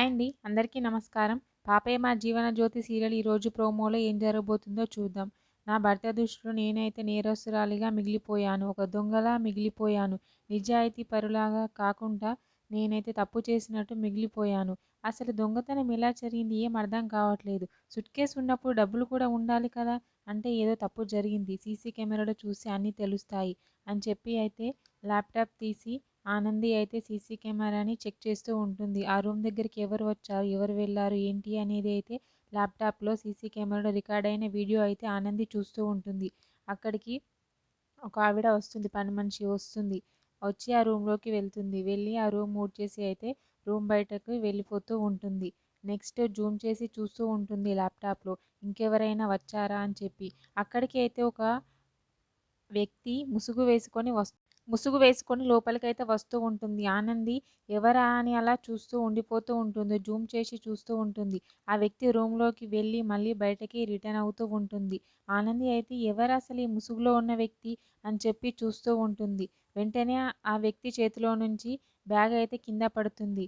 Hi అండి. అందరికీ నమస్కారం. 'పాపే మా జీవన జ్యోతి' సీరియల్ ఈరోజు ప్రోమోలో ఏం జరగబోతుందో చూద్దాం. నా భర్త దృష్టిలో నేనైతే నేరస్తురాలిగా మిగిలిపోయాను. ఒక దొంగలా మిగిలిపోయాను. నిజాయితీ పరులాగా కాకుండా నేనైతే తప్పు చేసినట్టు మిగిలిపోయాను. అసలు దొంగతనం ఎలా జరిగింది ఏం అర్థం కావట్లేదు. సూట్‌కేస్ ఉన్నప్పుడు డబ్బులు కూడా ఉండాలి కదా! అంటే ఏదో తప్పు జరిగింది. సీసీ కెమెరాలో చూస్తే అన్నీ తెలుస్తాయి అని చెప్పి అయితే ల్యాప్‌టాప్ తీసి ఆనంది అయితే సీసీ కెమెరాని చెక్ చేస్తూ ఉంటుంది. ఆ రూమ్ దగ్గరికి ఎవరు వచ్చారు, ఎవరు వెళ్లారు, ఏంటి అనేది అయితే ల్యాప్‌టాప్‌లో సీసీ కెమెరాలో రికార్డ్ అయిన వీడియో అయితే ఆనంది చూస్తూ ఉంటుంది. అక్కడికి ఒక ఆవిడ వస్తుంది. పని మనిషి వస్తుంది. వచ్చి ఆ రూమ్‌లోకి వెళ్తుంది. వెళ్ళి ఆ రూమ్ ఊడ్చేసి అయితే రూమ్ బయటకు వెళ్ళిపోతూ ఉంటుంది. నెక్స్ట్ జూమ్ చేసి చూస్తూ ఉంటుంది ల్యాప్‌టాప్‌లో. ఇంకెవరైనా వచ్చారా అని చెప్పి. అక్కడికి అయితే ఒక వ్యక్తి ముసుగు వేసుకొని లోపలికైతే వస్తూ ఉంటుంది. ఆనంది ఎవరా అని అలా చూస్తూ ఉండిపోతూ ఉంటుంది. జూమ్ చేసి చూస్తూ ఉంటుంది. ఆ వ్యక్తి రూమ్‌లోకి వెళ్ళి మళ్ళీ బయటకి రిటర్న్ అవుతూ ఉంటుంది. ఆనంది అయితే ఎవరసలు ఈ ముసుగులో ఉన్న వ్యక్తి అని చెప్పి చూస్తూ ఉంటుంది. వెంటనే ఆ వ్యక్తి చేతిలో నుంచి బ్యాగ్ అయితే కింద పడుతుంది.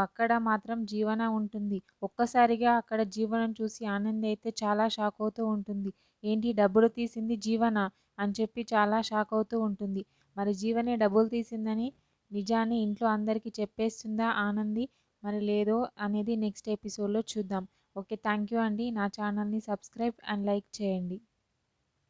అక్కడ మాత్రం జీవన ఉంటుంది. ఒక్కసారిగా అక్కడ జీవనను చూసి ఆనంది అయితే చాలా షాక్ అవుతూ ఉంటుంది. ఏంటి డబ్బులు తీసింది జీవనా? అని చెప్పి చాలా షాక్ అవుతూ ఉంటుంది. మరి జీవనే డబ్బులు తీసిందని నిజాన్ని ఇంట్లో అందరికీ చెప్పేస్తుందా ఆనంది? మరి లేదో అనేది నెక్స్ట్ ఎపిసోడ్‌లో చూద్దాం. ఓకే. థ్యాంక్ యూ అండి. నా ఛానల్‌ని సబ్స్క్రైబ్ అండ్ లైక్ చేయండి.